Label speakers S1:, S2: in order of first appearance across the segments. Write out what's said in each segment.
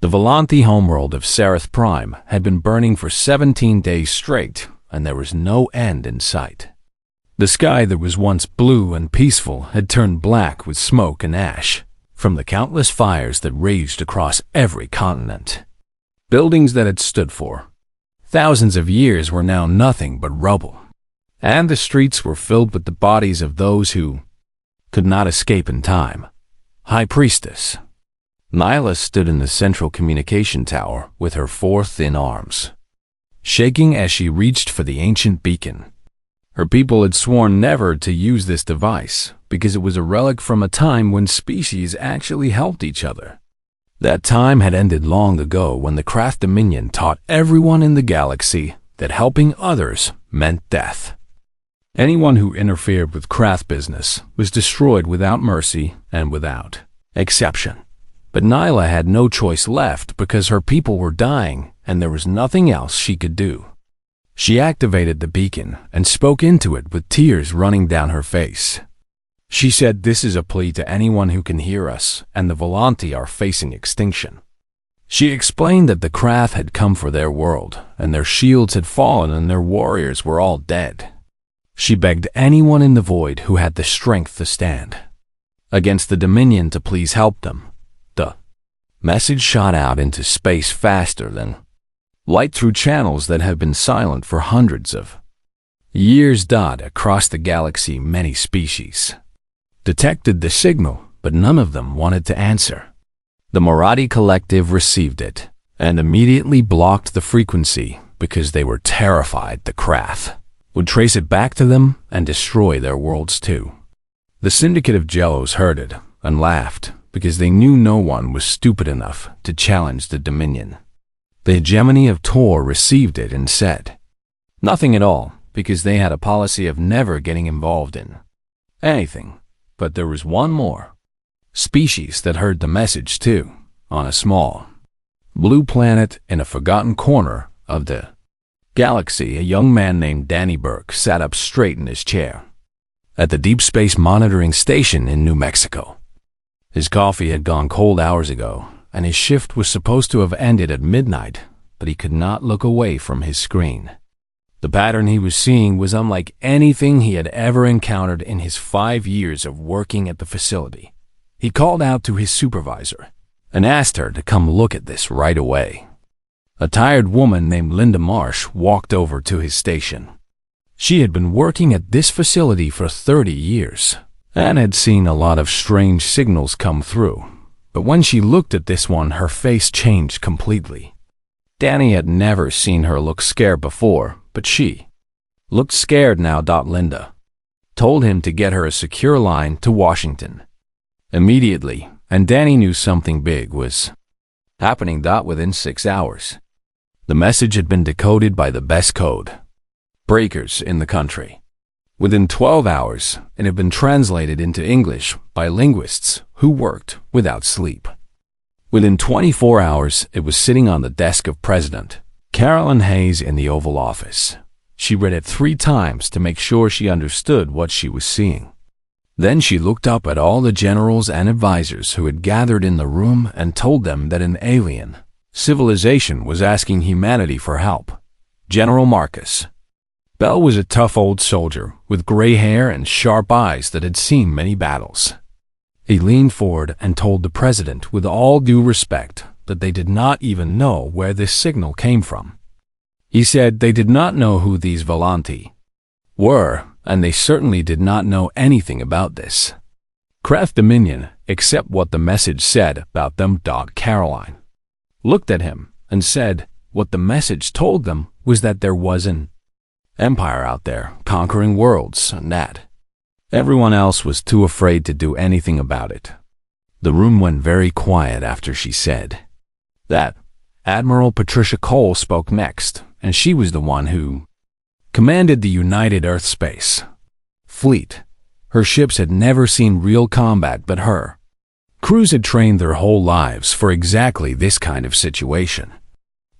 S1: The Volanthi homeworld of Seraph Prime had been burning for 17 days straight, and there was no end in sight. The sky that was once blue and peaceful had turned black with smoke and ash from the countless fires that raged across every continent. Buildings that had stood for thousands of years were now nothing but rubble, and the streets were filled with the bodies of those who could not escape in time. High Priestess Nyla stood in the central communication tower with her four thin arms, shaking as she reached for the ancient beacon. Her people had sworn never to use this device because it was a relic from a time when species actually helped each other. That time had ended long ago when the Krath Dominion taught everyone in the galaxy that helping others meant death. Anyone who interfered with Krath business was destroyed without mercy and without exception. But Nyla had no choice left because her people were dying and there was nothing else she could do. She activated the beacon and spoke into it with tears running down her face. She said, "This is a plea to anyone who can hear us, and the Volanthi are facing extinction." She explained that the Krath had come for their world, and their shields had fallen and their warriors were all dead. She begged anyone in the void who had the strength to stand against the Dominion to please help them. The message shot out into space faster than light through channels that have been silent for hundreds of years. Across the galaxy, many species detected the signal, but none of them wanted to answer. The Marathi collective received it and immediately blocked the frequency because they were terrified the Krath would trace it back to them and destroy their worlds too. The Syndicate of Jellos heard it and laughed because they knew no one was stupid enough to challenge the Dominion. The hegemony of Tor received it and said nothing at all because they had a policy of never getting involved in anything. But there was one more species that heard the message too. On a small blue planet in a forgotten corner of the galaxy, a young man named Danny Burke sat up straight in his chair at the Deep Space Monitoring Station in New Mexico. His coffee had gone cold hours ago, and his shift was supposed to have ended at midnight, but he could not look away from his screen. The pattern he was seeing was unlike anything he had ever encountered in his 5 years of working at the facility. He called out to his supervisor and asked her to come look at this right away. A tired woman named Linda Marsh walked over to his station. She had been working at this facility for 30 years and had seen a lot of strange signals come through. But when she looked at this one, her face changed completely. Danny had never seen her look scared before, but she looked scared now. Linda told him to get her a secure line to Washington immediately, and Danny knew something big was happening. Within 6 hours, the message had been decoded by the best code breakers in the country. Within 12 hours, it had been translated into English by linguists who worked without sleep. Within 24 hours, it was sitting on the desk of President Carolyn Hayes in the Oval Office. She read it 3 times to make sure she understood what she was seeing. Then she looked up at all the generals and advisors who had gathered in the room and told them that an alien civilization was asking humanity for help. General Marcus Bell was a tough old soldier with gray hair and sharp eyes that had seen many battles. He leaned forward and told the president with all due respect that they did not even know where this signal came from. He said they did not know who these Volanthi were, and they certainly did not know anything about this Krath Dominion except what the message said about them. Caroline looked at him and said what the message told them was that there was an empire out there conquering worlds, and that everyone else was too afraid to do anything about it. The room went very quiet after she said that. Admiral Patricia Cole spoke next, and she was the one who commanded the United Earth Space Fleet. Her ships had never seen real combat, but her crews had trained their whole lives for exactly this kind of situation.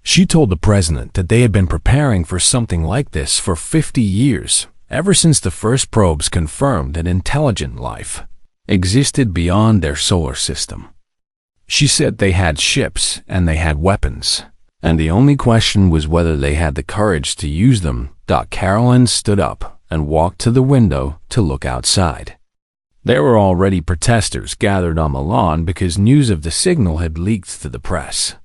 S1: She told the president that they had been preparing for something like this for 50 years, ever since the first probes confirmed that intelligent life existed beyond their solar system. She said they had ships and they had weapons, and the only question was whether they had the courage to use them. Carolyn stood up and walked to the window to look outside. There were already protesters gathered on the lawn because news of the signal had leaked to the press.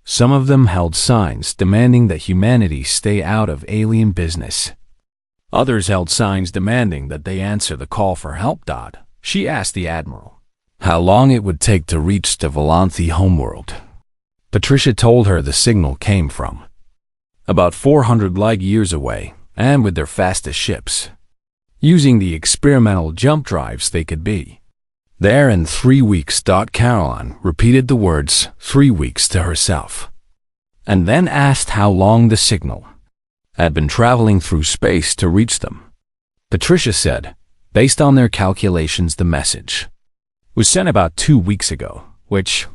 S1: Some of them held signs demanding that humanity stay out of alien business. Others held signs demanding that they answer the call for help. She asked the Admiral how long it would take to reach the Volanthi homeworld. Patricia told her the signal came from about 400 light-years away, and with their fastest ships, using the experimental jump drives, they could be there in 3 weeks. Caroline repeated the words 3 weeks to herself, and then asked how long the signal had been traveling through space to reach them. Patricia said, based on their calculations, the message was sent about 2 weeks ago, which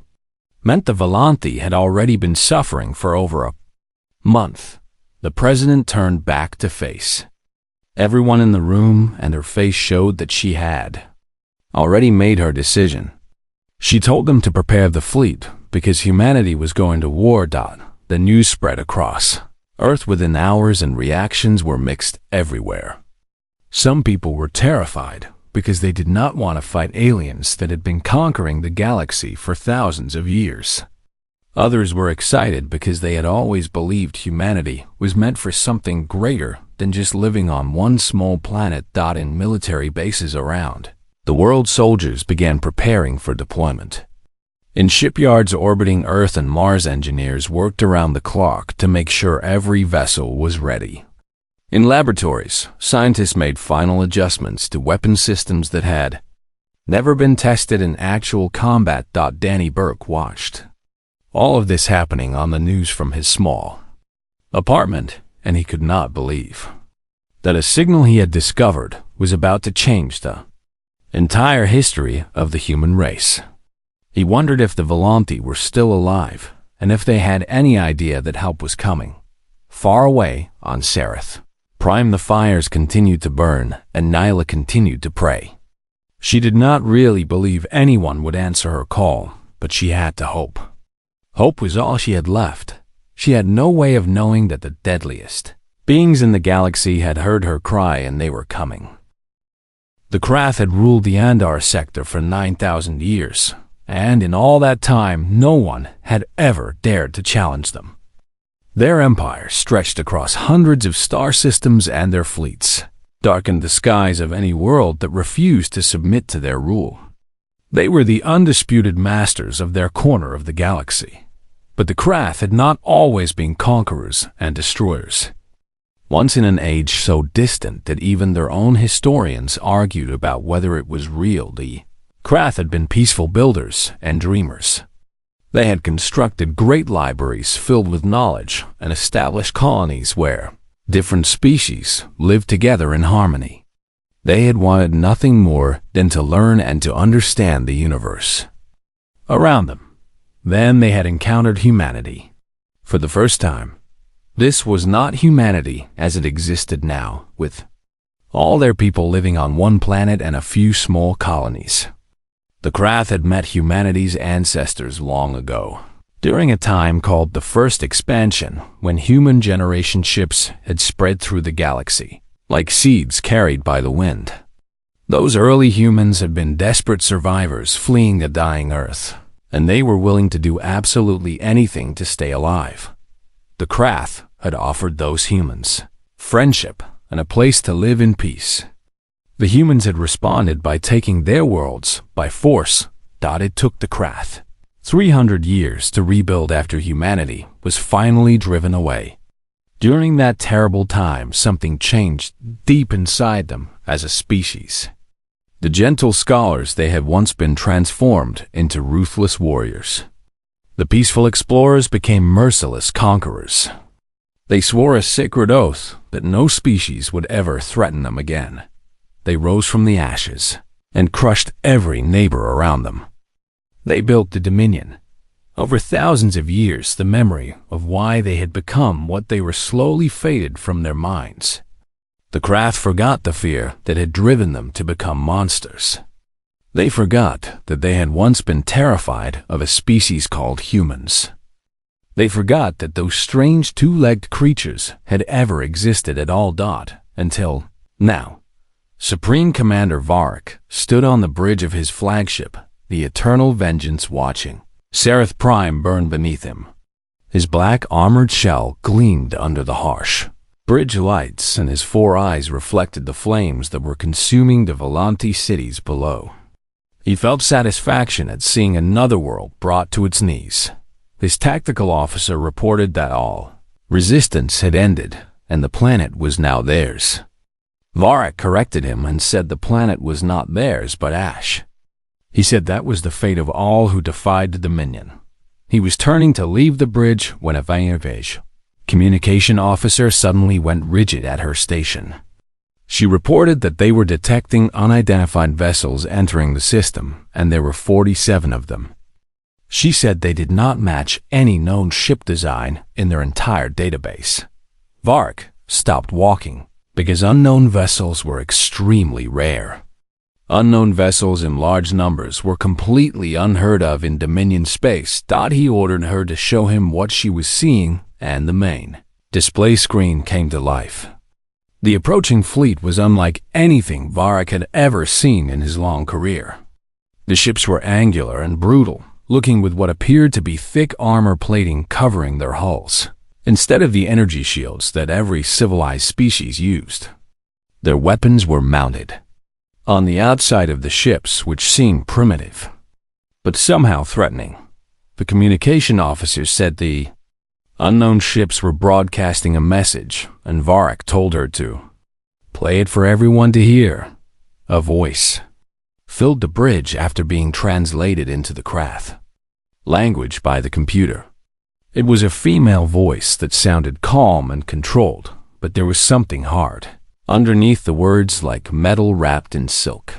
S1: meant the Volanthi had already been suffering for over a month. The president turned back to face everyone in the room, and her face showed that she had already made her decision. She told them to prepare the fleet because humanity was going to war. The news spread across Earth within hours, and reactions were mixed everywhere. Some people were terrified because they did not want to fight aliens that had been conquering the galaxy for thousands of years. Others were excited because they had always believed humanity was meant for something greater than just living on one small planet. In military bases around the world, soldiers began preparing for deployment. In shipyards orbiting Earth and Mars, engineers worked around the clock to make sure every vessel was ready. In laboratories, scientists made final adjustments to weapon systems that had never been tested in actual combat. Danny Burke watched all of this happening on the news from his small apartment, and he could not believe that a signal he had discovered was about to change the entire history of the human race. He wondered if the Volanthi were still alive, and if they had any idea that help was coming. Far away on Sereth Prime, the fires continued to burn, and Nyla continued to pray. She did not really believe anyone would answer her call, but she had to hope. Hope was all she had left. She had no way of knowing that the deadliest beings in the galaxy had heard her cry, and they were coming. The Krath had ruled the Andar sector for 9,000 years, and in all that time no one had ever dared to challenge them. Their empire stretched across hundreds of star systems, and their fleets darkened the skies of any world that refused to submit to their rule. They were the undisputed masters of their corner of the galaxy. But the Krath had not always been conquerors and destroyers. Once in an age so distant that even their own historians argued about whether it was real, the Krath had been peaceful builders and dreamers. They had constructed great libraries filled with knowledge and established colonies where different species lived together in harmony. They had wanted nothing more than to learn and to understand the universe around them. Then they had encountered humanity. For the first time, this was not humanity as it existed now, with all their people living on one planet and a few small colonies. The Krath had met humanity's ancestors long ago, during a time called the First Expansion, when human generation ships had spread through the galaxy, like seeds carried by the wind. Those early humans had been desperate survivors fleeing the dying Earth, and they were willing to do absolutely anything to stay alive. The Krath had offered those humans friendship and a place to live in peace. The humans had responded by taking their worlds by force. It took the Krath 300 years to rebuild after humanity was finally driven away. During that terrible time, something changed deep inside them as a species. The gentle scholars they had once been transformed into ruthless warriors. The peaceful explorers became merciless conquerors. They swore a sacred oath that no species would ever threaten them again. They rose from the ashes and crushed every neighbor around them. They built the Dominion. Over thousands of years, the memory of why they had become what they were slowly faded from their minds. The Krath forgot the fear that had driven them to become monsters. They forgot that they had once been terrified of a species called humans. They forgot that those strange two-legged creatures had ever existed at all. Until now. Supreme Commander Varric stood on the bridge of his flagship, the Eternal Vengeance, watching Serath Prime burn beneath him. His black armored shell gleamed under the harsh bridge lights, and his 4 eyes reflected the flames that were consuming the Volante cities below. He felt satisfaction at seeing another world brought to its knees. His tactical officer reported that all resistance had ended, and the planet was now theirs. Varric corrected him and said the planet was not theirs but ash. He said that was the fate of all who defied the Dominion. He was turning to leave the bridge when a Vantage communication officer suddenly went rigid at her station. She reported that they were detecting unidentified vessels entering the system, and there were 47 of them. She said they did not match any known ship design in their entire database. Varric stopped walking because unknown vessels were extremely rare. Unknown vessels in large numbers were completely unheard of in Dominion space. He ordered her to show him what she was seeing, and the main display screen came to life. The approaching fleet was unlike anything Varric had ever seen in his long career. The ships were angular and brutal, looking with what appeared to be thick armor plating covering their hulls, instead of the energy shields that every civilized species used. Their weapons were mounted on the outside of the ships, which seemed primitive, but somehow threatening. The communication officer said the unknown ships were broadcasting a message, and Varric told her to play it for everyone to hear. A voice filled the bridge after being translated into the Krath language by the computer. It was a female voice that sounded calm and controlled, but there was something hard underneath the words, like metal wrapped in silk.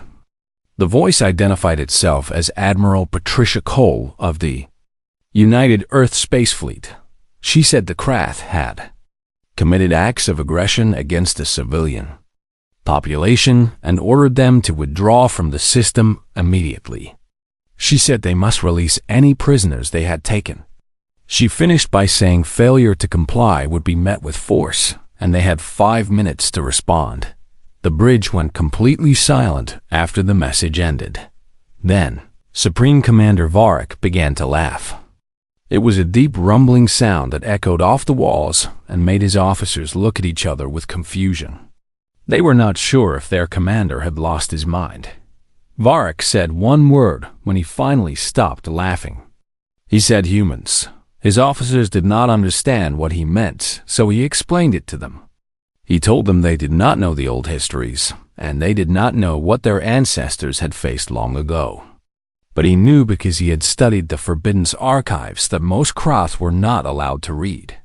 S1: The voice identified itself as Admiral Patricia Cole of the United Earth Space Fleet. She said the Krath had committed acts of aggression against the civilian population and ordered them to withdraw from the system immediately. She said they must release any prisoners they had taken. She finished by saying failure to comply would be met with force, and they had 5 minutes to respond. The bridge went completely silent after the message ended. Then, Supreme Commander Varric began to laugh. It was a deep rumbling sound that echoed off the walls and made his officers look at each other with confusion. They were not sure if their commander had lost his mind. Varric said one word when he finally stopped laughing. He said humans. His officers did not understand what he meant, so he explained it to them. He told them they did not know the old histories, and they did not know what their ancestors had faced long ago. But he knew because he had studied the Forbidden's archives that most Krath were not allowed to read.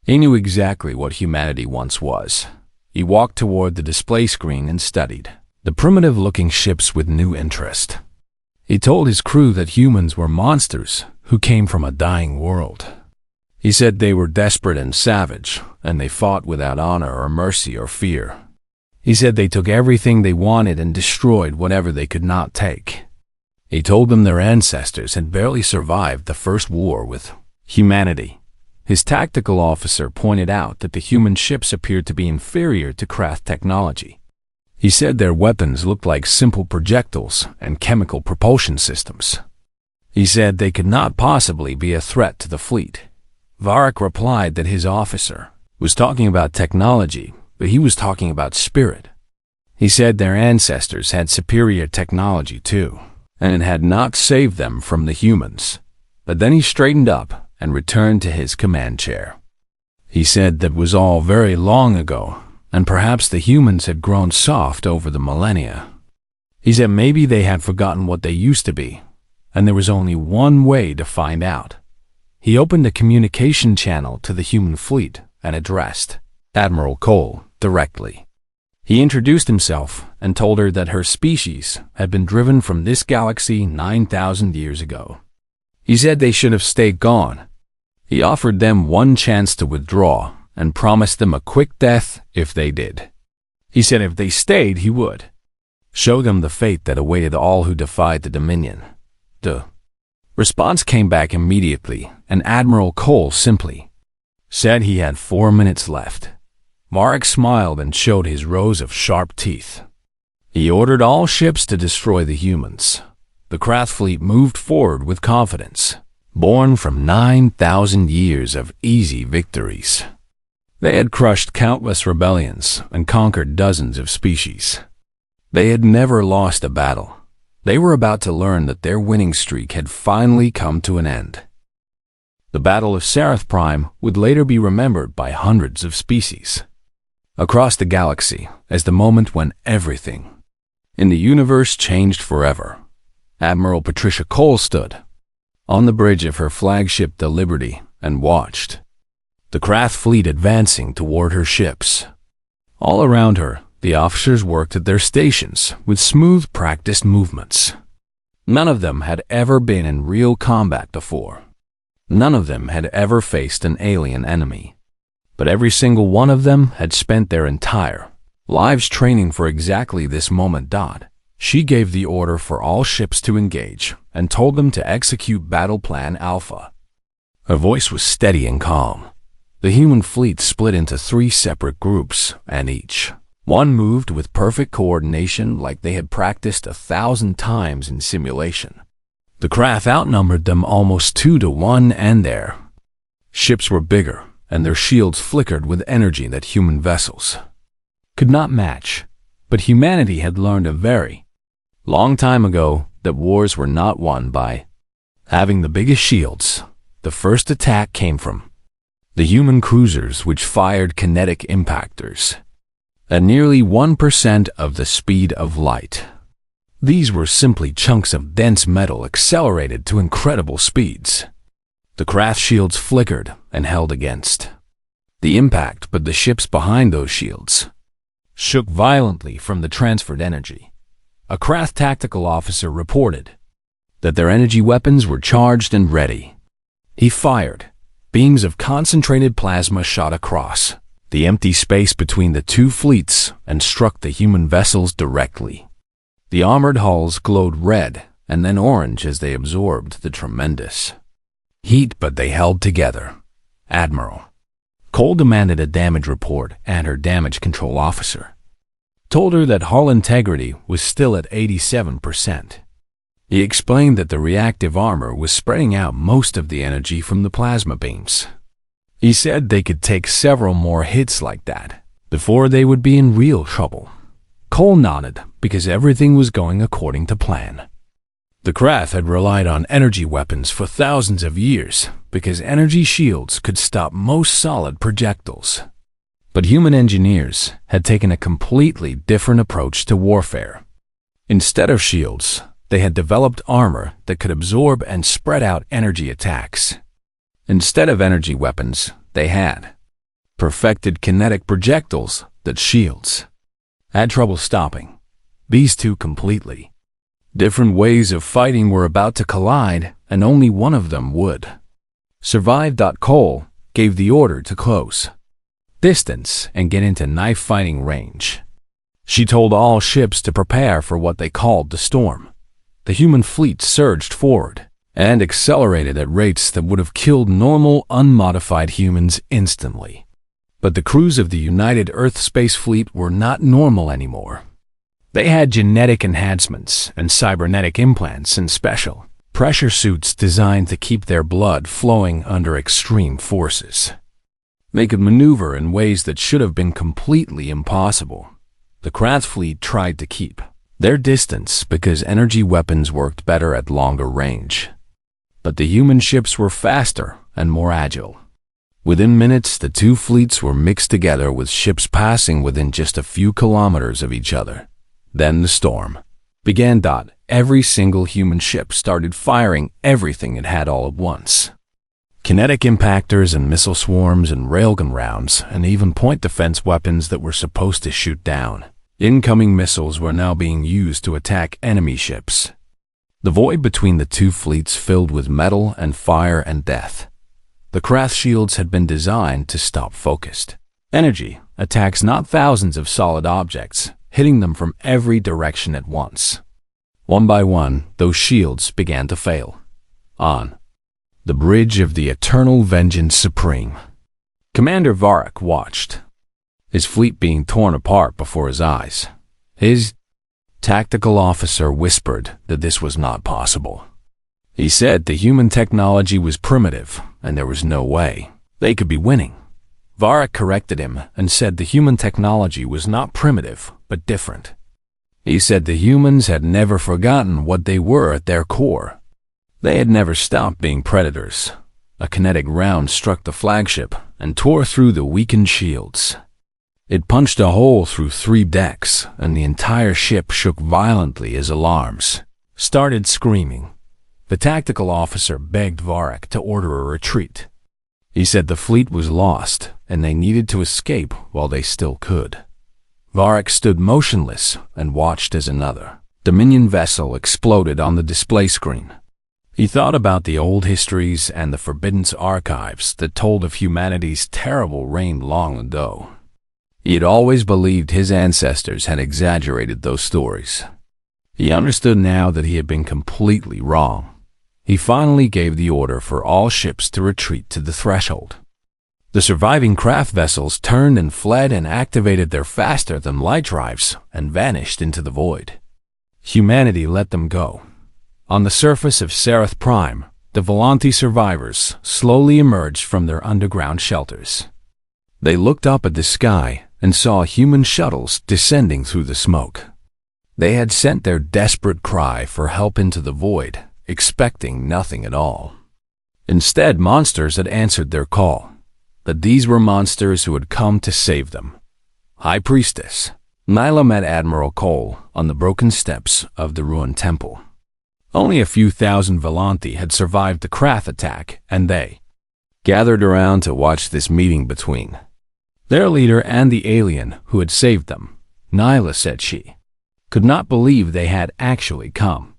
S1: He knew exactly what humanity once was. He walked toward the display screen and studied the primitive-looking ships with new interest. He told his crew that humans were monsters who came from a dying world. He said they were desperate and savage, and they fought without honor or mercy or fear. He said they took everything they wanted and destroyed whatever they could not take. He told them their ancestors had barely survived the first war with humanity. His tactical officer pointed out that the human ships appeared to be inferior to Krath technology. He said their weapons looked like simple projectiles and chemical propulsion systems. He said they could not possibly be a threat to the fleet. Varric replied that his officer was talking about technology, but he was talking about spirit. He said their ancestors had superior technology too, and it had not saved them from the humans. But then he straightened up and returned to his command chair. He said that was all very long ago, and perhaps the humans had grown soft over the millennia. He said maybe they had forgotten what they used to be, and there was only one way to find out. He opened a communication channel to the human fleet and addressed Admiral Cole directly. He introduced himself and told her that her species had been driven from this galaxy 9,000 years ago. He said they should have stayed gone. He offered them one chance to withdraw and promised them a quick death if they did. He said if they stayed, he would. Show them the fate that awaited all who defied the Dominion. The response came back immediately, and Admiral Cole simply said he had 4 minutes left. Marek smiled and showed his rows of sharp teeth. He ordered all ships to destroy the humans. The Krath fleet moved forward with confidence, born from 9,000 years of easy victories. They had crushed countless rebellions and conquered dozens of species. They had never lost a battle. They were about to learn that their winning streak had finally come to an end. The Battle of Sarath Prime would later be remembered by hundreds of species across the galaxy as the moment when everything in the universe changed forever. Admiral Patricia Cole stood on the bridge of her flagship the Liberty and watched the Krath fleet advancing toward her ships. All around her, the officers worked at their stations with smooth, practiced movements. None of them had ever been in real combat before. None of them had ever faced an alien enemy. But every single one of them had spent their entire lives training for exactly this moment. She gave the order for all ships to engage and told them to execute Battle Plan Alpha. Her voice was steady and calm. The human fleet split into 3 separate groups, and each one moved with perfect coordination like they had practiced 1,000 times in simulation. The Krath outnumbered them almost 2 to 1, and their ships were bigger, and their shields flickered with energy that human vessels could not match. But humanity had learned a very long time ago that wars were not won by having the biggest shields. The first attack came from the human cruisers, which fired kinetic impactors at nearly 1% of the speed of light. These were simply chunks of dense metal accelerated to incredible speeds. The Krath shields flickered and held against the impact, but the ships behind those shields shook violently from the transferred energy. A Krath tactical officer reported that their energy weapons were charged and ready. He fired. Beams of concentrated plasma shot across the empty space between the 2 fleets and struck the human vessels directly. The armored hulls glowed red and then orange as they absorbed the tremendous heat, but they held together. Admiral Cole demanded a damage report, and her damage control officer told her that hull integrity was still at 87%. He explained that the reactive armor was spreading out most of the energy from the plasma beams. He said they could take several more hits like that before they would be in real trouble. Cole nodded because everything was going according to plan. The Krath had relied on energy weapons for thousands of years because energy shields could stop most solid projectiles. But human engineers had taken a completely different approach to warfare. Instead of shields, they had developed armor that could absorb and spread out energy attacks. Instead of energy weapons, they had perfected kinetic projectiles that shields had trouble stopping. These 2 completely different ways of fighting were about to collide, and only one of them would survive. Cole gave the order to close distance and get into knife fighting range. She told all ships to prepare for what they called the storm. The human fleet surged forward and accelerated at rates that would have killed normal, unmodified humans instantly. But the crews of the United Earth Space Fleet were not normal anymore. They had genetic enhancements and cybernetic implants and special pressure suits designed to keep their blood flowing under extreme forces. They could maneuver in ways that should have been completely impossible. The Krath fleet tried to keep their distance because energy weapons worked better at longer range. But the human ships were faster and more agile. Within minutes, the 2 fleets were mixed together, with ships passing within just a few kilometers of each other. Then the storm began. Every single human ship started firing everything it had all at once. Kinetic impactors and missile swarms and railgun rounds, and even point defense weapons that were supposed to shoot down incoming missiles were now being used to attack enemy ships. The void between the 2 fleets filled with metal and fire and death. The Krath shields had been designed to stop focused energy attacks, not thousands of solid objects, hitting them from every direction at once. One by one, those shields began to fail. On the bridge of the Eternal Vengeance Supreme, Commander Varric watched his fleet being torn apart before his eyes. His tactical officer whispered that this was not possible. He said the human technology was primitive and there was no way they could be winning. Varric corrected him and said the human technology was not primitive, but different. He said the humans had never forgotten what they were at their core. They had never stopped being predators. A kinetic round struck the flagship and tore through the weakened shields. It punched a hole through 3 decks, and the entire ship shook violently as alarms started screaming. The tactical officer begged Varric to order a retreat. He said the fleet was lost, and they needed to escape while they still could. Varric stood motionless and watched as another Dominion vessel exploded on the display screen. He thought about the old histories and the Forbidden archives that told of humanity's terrible reign long ago. He had always believed his ancestors had exaggerated those stories. He understood now that he had been completely wrong. He finally gave the order for all ships to retreat to the threshold. The surviving craft vessels turned and fled and activated their faster-than-light drives and vanished into the void. Humanity let them go. On the surface of Sarath Prime, the Volanti survivors slowly emerged from their underground shelters. They looked up at the sky and saw human shuttles descending through the smoke. They had sent their desperate cry for help into the void, expecting nothing at all. Instead, monsters had answered their call. But these were monsters who had come to save them. High Priestess Nyla met Admiral Cole on the broken steps of the ruined temple. Only a few thousand Volanti had survived the Krath attack, and they gathered around to watch this meeting between their leader and the alien who had saved them. Nyla said she could not believe they had actually come.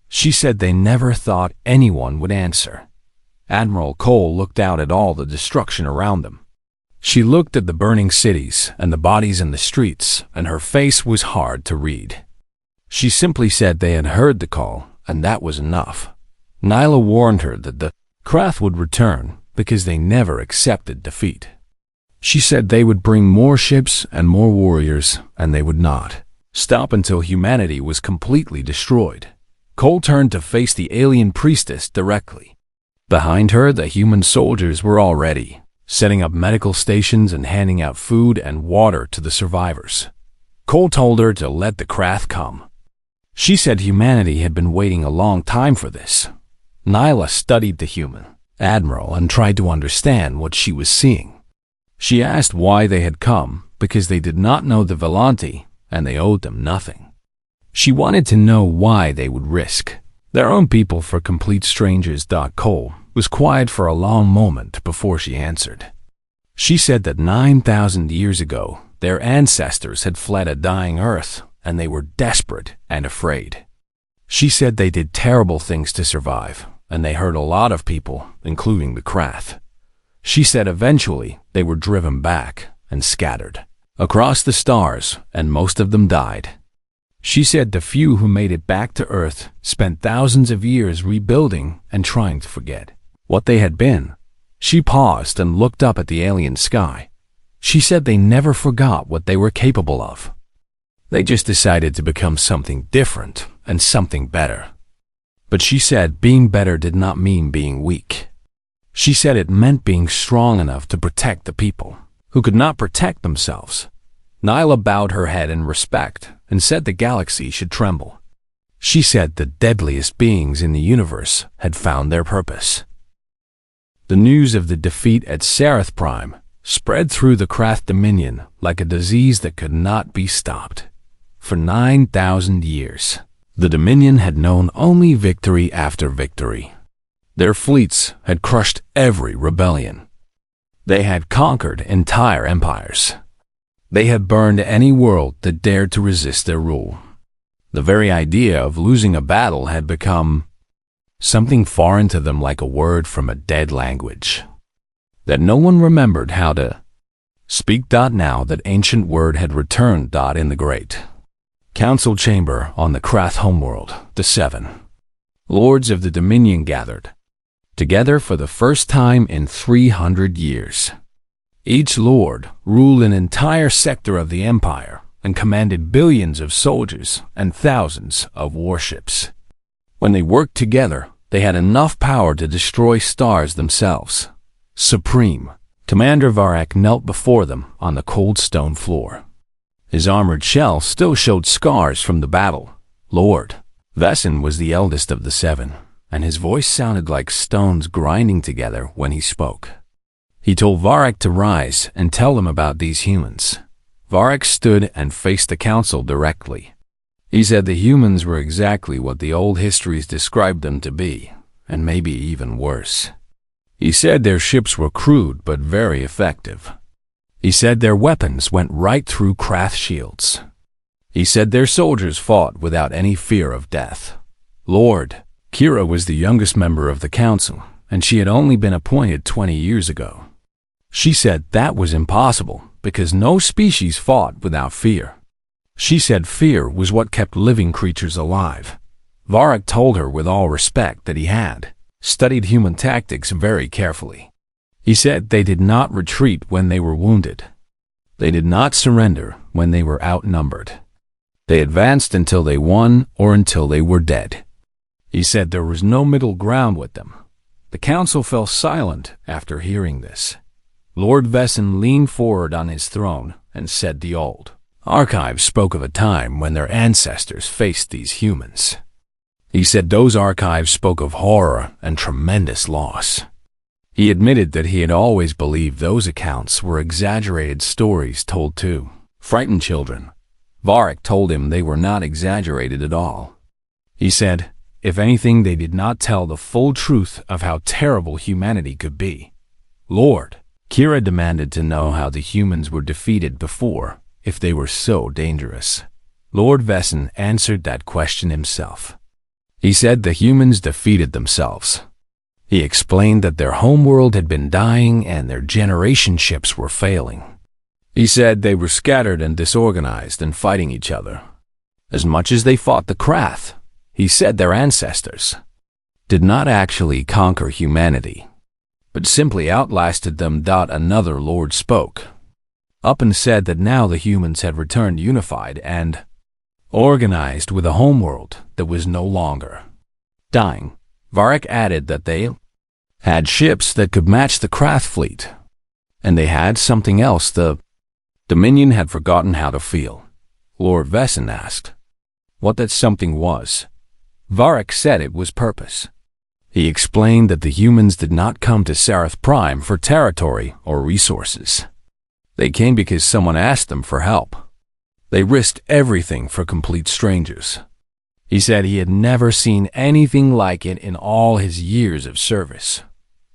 S1: She said they never thought anyone would answer. Admiral Cole looked out at all the destruction around them. She looked at the burning cities and the bodies in the streets, and her face was hard to read. She simply said they had heard the call, and that was enough. Nyla warned her that the Krath would return because they never accepted defeat. She said they would bring more ships and more warriors, and they would not stop until humanity was completely destroyed. Cole turned to face the alien priestess directly. Behind her, the human soldiers were already setting up medical stations and handing out food and water to the survivors. Cole told her to let the Krath come. She said humanity had been waiting a long time for this. Nyla studied the human admiral and tried to understand what she was seeing. She asked why they had come, because they did not know the Volanti, and they owed them nothing. She wanted to know why they would risk their own people for complete strangers. Cole was quiet for a long moment before she answered. She said that 9,000 years ago, their ancestors had fled a dying Earth, and they were desperate and afraid. She said they did terrible things to survive, and they hurt a lot of people, including the Krath. She said eventually they were driven back and scattered across the stars, and most of them died. She said the few who made it back to Earth spent thousands of years rebuilding and trying to forget what they had been. She paused and looked up at the alien sky. She said they never forgot what they were capable of. They just decided to become something different and something better. But she said being better did not mean being weak. She said it meant being strong enough to protect the people who could not protect themselves. Nyla bowed her head in respect and said the galaxy should tremble. She said the deadliest beings in the universe had found their purpose. The news of the defeat at Sarath Prime spread through the Krath Dominion like a disease that could not be stopped. For 9,000 years, the Dominion had known only victory after victory. Their fleets had crushed every rebellion. They had conquered entire empires. They had burned any world that dared to resist their rule. The very idea of losing a battle had become something foreign to them, like a word from a dead language that no one remembered how to speak. Now that ancient word had returned. In the great Council chamber on the Krath homeworld, the seven lords of the Dominion gathered together for the first time in 300 years. Each lord ruled an entire sector of the empire and commanded billions of soldiers and thousands of warships. When they worked together, they had enough power to destroy stars themselves. Supreme Commander Varak knelt before them on the cold stone floor. His armored shell still showed scars from the battle. Lord Vessen was the eldest of the seven, and his voice sounded like stones grinding together when he spoke. He told Varak to rise and tell them about these humans. Varak stood and faced the council directly. He said the humans were exactly what the old histories described them to be, and maybe even worse. He said their ships were crude but very effective. He said their weapons went right through Krath shields. He said their soldiers fought without any fear of death. Lord Kira was the youngest member of the council, and she had only been appointed 20 years ago. She said that was impossible because no species fought without fear. She said fear was what kept living creatures alive. Varak told her with all respect that he had studied human tactics very carefully. He said they did not retreat when they were wounded. They did not surrender when they were outnumbered. They advanced until they won or until they were dead. He said there was no middle ground with them. The council fell silent after hearing this. Lord Vessen leaned forward on his throne and said the old archives spoke of a time when their ancestors faced these humans. He said those archives spoke of horror and tremendous loss. He admitted that he had always believed those accounts were exaggerated stories told to frighten children. Varak told him they were not exaggerated at all. He said, if anything, they did not tell the full truth of how terrible humanity could be. Lord Kira demanded to know how the humans were defeated before, if they were so dangerous. Lord Vessen answered that question himself. He said the humans defeated themselves. He explained that their homeworld had been dying and their generation ships were failing. He said they were scattered and disorganized and fighting each other. As much as they fought the Krath, he said their ancestors did not actually conquer humanity, but simply outlasted them. Another lord spoke up and said that now the humans had returned unified and organized with a homeworld that was no longer dying. Varak added that they had ships that could match the Krath fleet, and they had something else the Dominion had forgotten how to feel. Lord Vessen asked what that something was. Varak said it was purpose. He explained that the humans did not come to Sarath Prime for territory or resources. They came because someone asked them for help. They risked everything for complete strangers. He said he had never seen anything like it in all his years of service.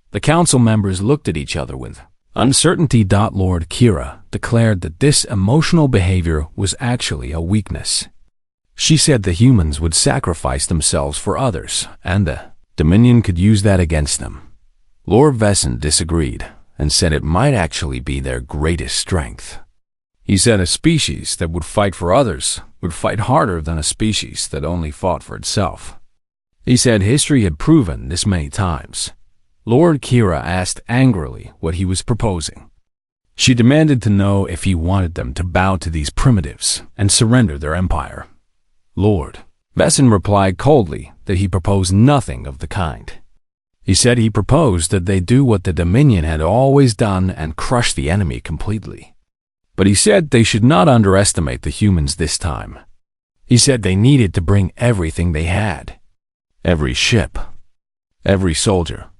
S1: The council members looked at each other with uncertainty. Lord Kira declared that this emotional behavior was actually a weakness. She said the humans would sacrifice themselves for others, and the Dominion could use that against them. Lord Vessen disagreed and said it might actually be their greatest strength. He said a species that would fight for others would fight harder than a species that only fought for itself. He said history had proven this many times. Lord Kira asked angrily what he was proposing. She demanded to know if he wanted them to bow to these primitives and surrender their empire. Lord Vessen replied coldly that he proposed nothing of the kind. He said he proposed that they do what the Dominion had always done and crush the enemy completely. But he said they should not underestimate the humans this time. He said they needed to bring everything they had. Every ship, every soldier,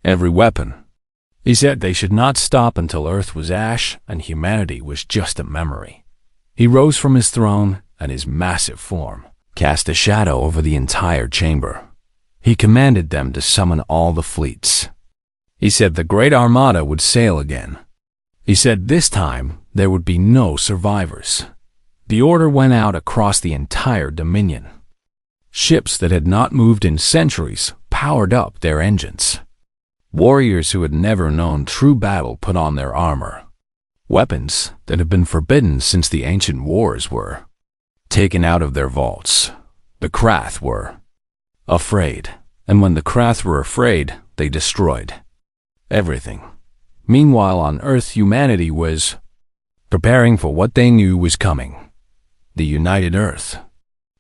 S1: every weapon. He said they should not stop until Earth was ash and humanity was just a memory. He rose from his throne, and his massive form cast a shadow over the entire chamber. He commanded them to summon all the fleets. He said the Great Armada would sail again. He said this time there would be no survivors. The order went out across the entire Dominion. Ships that had not moved in centuries powered up their engines. Warriors who had never known true battle put on their armor. Weapons that had been forbidden since the ancient wars were taken out of their vaults. The Krath were afraid, and when the Krath were afraid, they destroyed everything. Meanwhile, on Earth, humanity was preparing for what they knew was coming. The United Earth.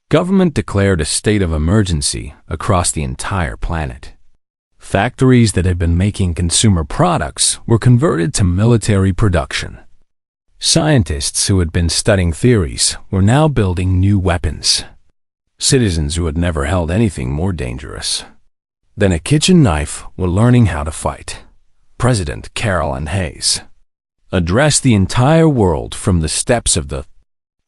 S1: Government declared a state of emergency across the entire planet. Factories that had been making consumer products were converted to military production. Scientists who had been studying theories were now building new weapons. Citizens who had never held anything more dangerous than a kitchen knife were learning how to fight. President Carolyn Hayes addressed the entire world from the steps of the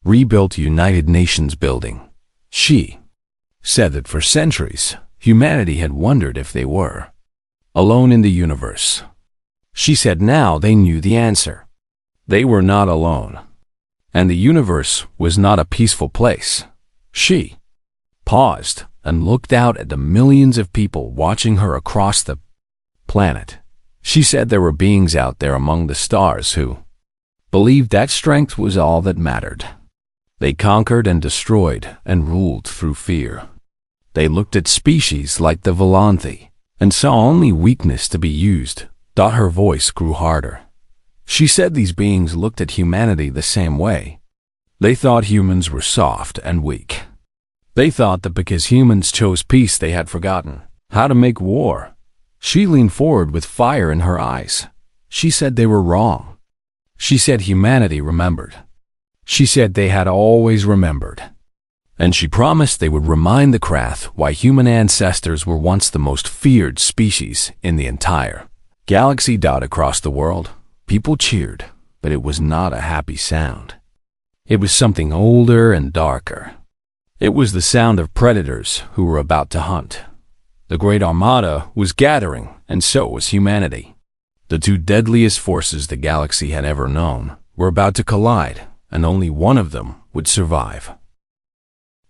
S1: rebuilt United Nations building. She said that for centuries, humanity had wondered if they were alone in the universe. She said now they knew the answer. They were not alone, and the universe was not a peaceful place. She paused and looked out at the millions of people watching her across the planet. She said there were beings out there among the stars who believed that strength was all that mattered. They conquered and destroyed and ruled through fear. They looked at species like the Volanthi and saw only weakness to be used. Her voice grew harder. She said these beings looked at humanity the same way. They thought humans were soft and weak. They thought that because humans chose peace, they had forgotten how to make war. She leaned forward with fire in her eyes. She said they were wrong. She said humanity remembered. She said they had always remembered. And she promised they would remind the Krath why human ancestors were once the most feared species in the entire galaxy. Across the world, people cheered, but it was not a happy sound. It was something older and darker. It was the sound of predators who were about to hunt. The Great Armada was gathering, and so was humanity. The two deadliest forces the galaxy had ever known were about to collide, and only one of them would survive.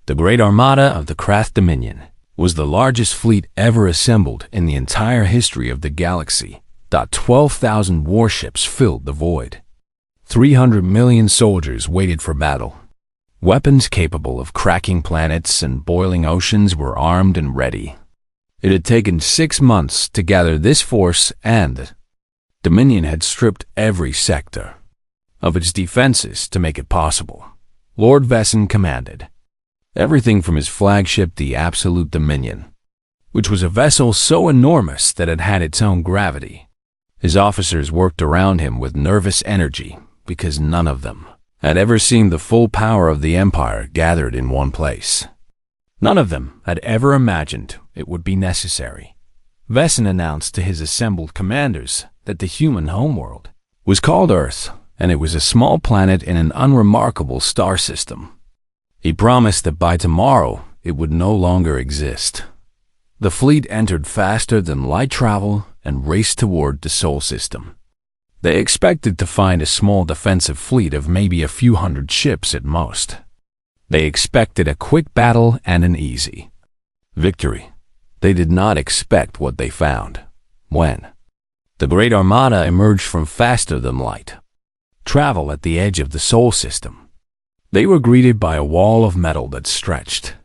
S1: The Great Armada of the Krath Dominion was the largest fleet ever assembled in the entire history of the galaxy. 12,000 warships filled the void. 300 million soldiers waited for battle. Weapons capable of cracking planets and boiling oceans were armed and ready. It had taken 6 months to gather this force, and the Dominion had stripped every sector of its defenses to make it possible. Lord Vesson commanded everything from his flagship, the Absolute Dominion, which was a vessel so enormous that it had its own gravity. His officers worked around him with nervous energy because none of them had ever seen the full power of the Empire gathered in one place. None of them had ever imagined it would be necessary. Vesson announced to his assembled commanders that the human homeworld was called Earth, and it was a small planet in an unremarkable star system. He promised that by tomorrow it would no longer exist. The fleet entered faster than light travel and raced toward the Sol system. They expected to find a small defensive fleet of maybe a few hundred ships at most. They expected a quick battle and an easy victory. They did not expect what they found when the Great Armada emerged from faster than light travel at the edge of the Sol system. They were greeted by a wall of metal that stretched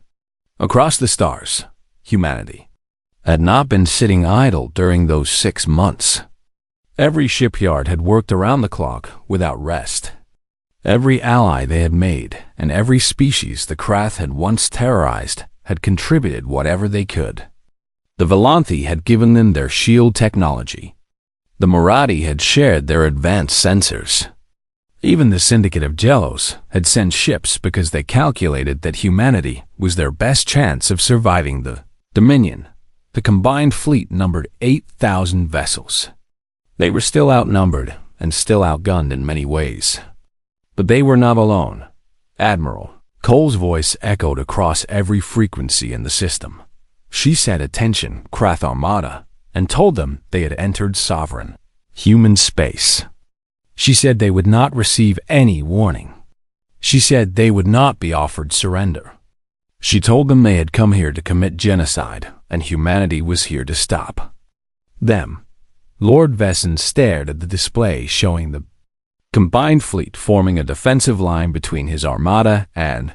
S1: across the stars. Humanity had not been sitting idle during those 6 months. Every shipyard had worked around the clock without rest. Every ally they had made and every species the Krath had once terrorized had contributed whatever they could. The Volanthi had given them their shield technology. The Marathi had shared their advanced sensors. Even the Syndicate of Jellos had sent ships because they calculated that humanity was their best chance of surviving the Dominion. The combined fleet numbered 8,000 vessels. They were still outnumbered and still outgunned in many ways. But they were not alone. Admiral Cole's voice echoed across every frequency in the system. She said, "Attention, Krath Armada," and told them they had entered sovereign human space. She said they would not receive any warning. She said they would not be offered surrender. She told them they had come here to commit genocide, and humanity was here to stop them. Lord Vesson stared at the display showing the combined fleet forming a defensive line between his armada and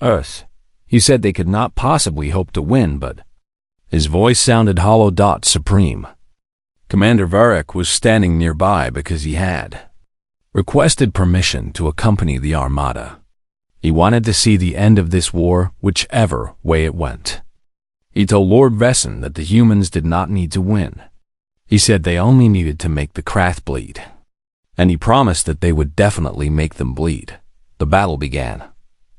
S1: Earth. He said they could not possibly hope to win, but his voice sounded hollow. Supreme Commander Varric was standing nearby because he had requested permission to accompany the Armada. He wanted to see the end of this war whichever way it went. He told Lord Vesson that the humans did not need to win. He said they only needed to make the Krath bleed. And he promised that they would definitely make them bleed. The battle began.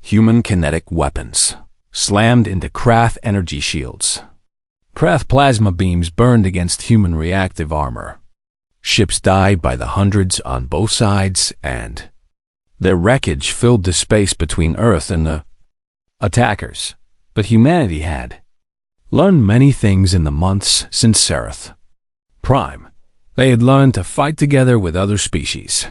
S1: Human kinetic weapons slammed into Krath energy shields. Krath plasma beams burned against human reactive armor. Ships died by the hundreds on both sides, and their wreckage filled the space between Earth and the attackers. But humanity had learned many things in the months since Serath Prime. They had learned to fight together with other species.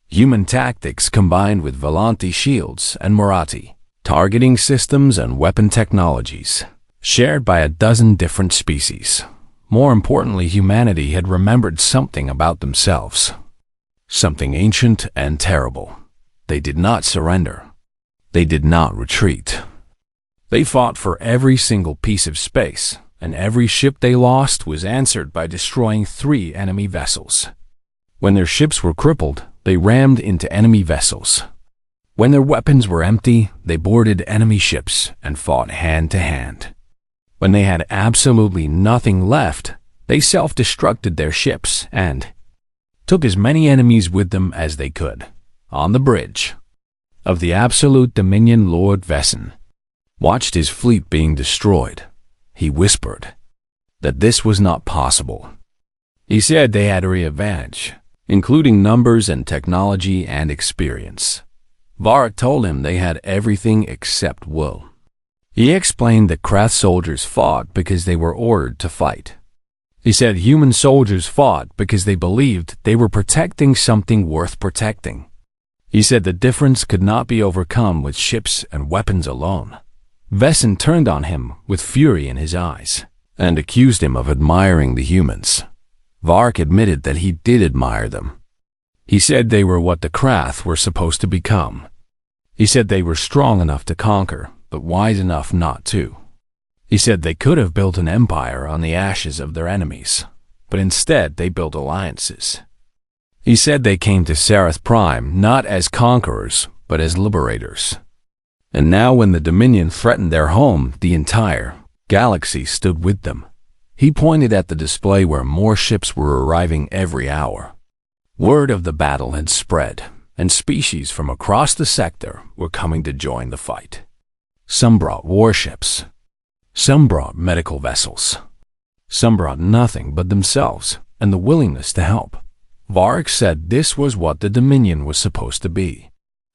S1: Human tactics combined with Volanti shields and Marathi targeting systems and weapon technologies shared by a dozen different species. More importantly, humanity had remembered something about themselves. Something ancient and terrible. They did not surrender. They did not retreat. They fought for every single piece of space, and every ship they lost was answered by destroying 3 enemy vessels. When their ships were crippled, they rammed into enemy vessels. When their weapons were empty, they boarded enemy ships and fought hand to hand. When they had absolutely nothing left, they self-destructed their ships and took as many enemies with them as they could. On the bridge of the absolute dominion, Lord Vesson watched his fleet being destroyed. He whispered that this was not possible. He said they had a advantage, including numbers and technology and experience. Varric told him they had everything except will. He explained that Krath soldiers fought because they were ordered to fight. He said human soldiers fought because they believed they were protecting something worth protecting. He said the difference could not be overcome with ships and weapons alone. Vesson turned on him with fury in his eyes and accused him of admiring the humans. Varric admitted that he did admire them. He said they were what the Krath were supposed to become. He said they were strong enough to conquer, but wise enough not to. He said they could have built an empire on the ashes of their enemies, but instead they built alliances. He said they came to Serath Prime not as conquerors, but as liberators. And now when the Dominion threatened their home, the entire galaxy stood with them. He pointed at the display where more ships were arriving every hour. Word of the battle had spread, and species from across the sector were coming to join the fight. Some brought warships. Some brought medical vessels. Some brought nothing but themselves and the willingness to help. Varric said this was what the Dominion was supposed to be.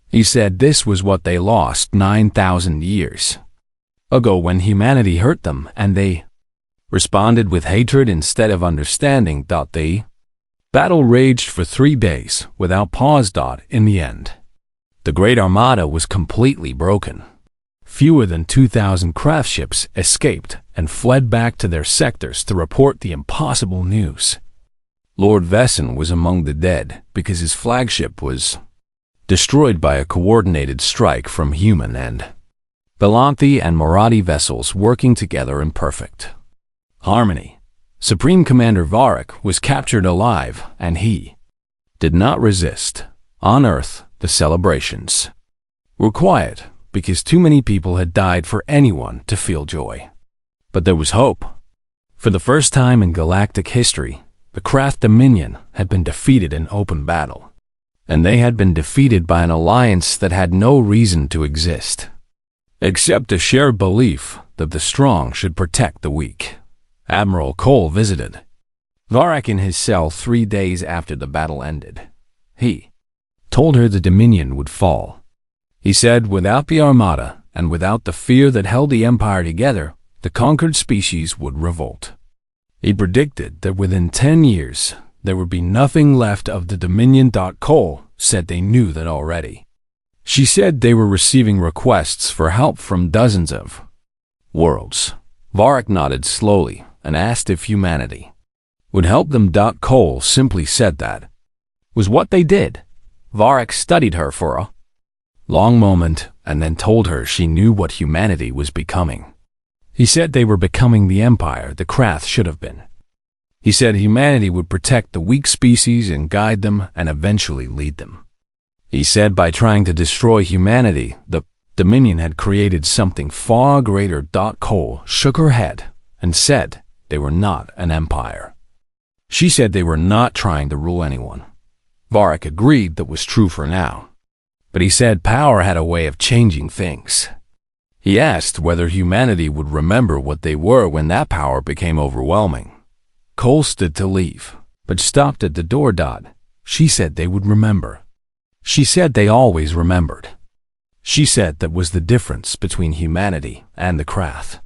S1: He said this was what they lost 9,000 years ago when humanity hurt them and they responded with hatred instead of understanding. The battle raged for 3 days without pause. In the end, the Great Armada was completely broken. Fewer than 2,000 Krath ships escaped and fled back to their sectors to report the impossible news. Lord Vesson was among the dead because his flagship was destroyed by a coordinated strike from human and Volanti and Marathi vessels working together in perfect harmony. Supreme Commander Varric was captured alive, and he did not resist. On Earth, the celebrations were quiet because too many people had died for anyone to feel joy. But there was hope. For the first time in galactic history, the Krath Dominion had been defeated in open battle, and they had been defeated by an alliance that had no reason to exist, except a shared belief that the strong should protect the weak. Admiral Cole visited Varric in his cell 3 days after the battle ended. He told her the Dominion would fall. He said without the Armada and without the fear that held the Empire together, the conquered species would revolt. He predicted that within 10 years, there would be nothing left of the Dominion. Cole said they knew that already. She said they were receiving requests for help from dozens of worlds. Varric nodded slowly and asked if humanity would help them. Cole simply said that was what they did. Varric studied her for a Long moment, and then told her she knew what humanity was becoming. He said they were becoming the empire the Krath should have been. He said humanity would protect the weak species and guide them and eventually lead them. He said by trying to destroy humanity, the Dominion had created something far greater. Cole shook her head and said they were not an empire. She said they were not trying to rule anyone. Varric agreed that was true for now. But he said power had a way of changing things. He asked whether humanity would remember what they were when that power became overwhelming. Cole stood to leave, but stopped at the door. She said they would remember. She said they always remembered. She said that was the difference between humanity and the Krath.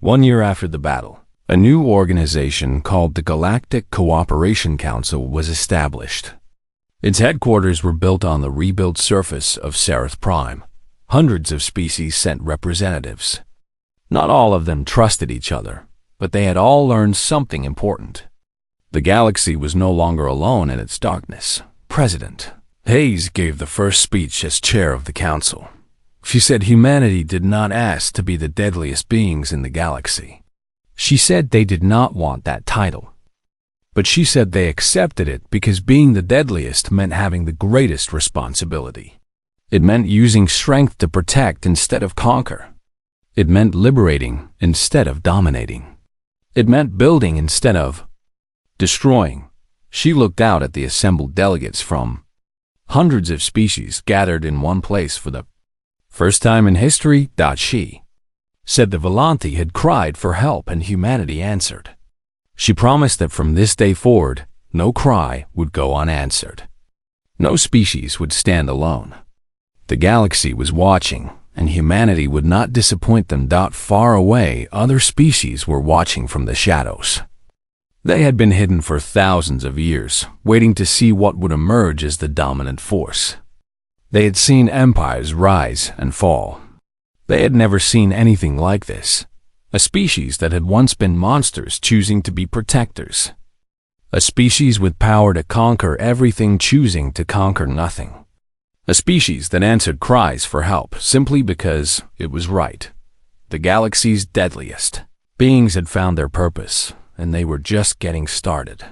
S1: 1 year after the battle, a new organization called the Galactic Cooperation Council was established. Its headquarters were built on the rebuilt surface of Sarath Prime. Hundreds of species sent representatives. Not all of them trusted each other, but they had all learned something important. The galaxy was no longer alone in its darkness. President Hayes gave the first speech as chair of the council. She said humanity did not ask to be the deadliest beings in the galaxy. She said they did not want that title. But she said they accepted it because being the deadliest meant having the greatest responsibility. It meant using strength to protect instead of conquer. It meant liberating instead of dominating. It meant building instead of destroying. She looked out at the assembled delegates from hundreds of species gathered in one place for the first time in history. She said the Volanthi had cried for help and humanity answered. She promised that from this day forward, no cry would go unanswered. No species would stand alone. The galaxy was watching, and humanity would not disappoint them. Far away, other species were watching from the shadows. They had been hidden for thousands of years, waiting to see what would emerge as the dominant force. They had seen empires rise and fall. They had never seen anything like this. A species that had once been monsters choosing to be protectors. A species with power to conquer everything choosing to conquer nothing. A species that answered cries for help simply because it was right. The galaxy's deadliest beings had found their purpose, and they were just getting started.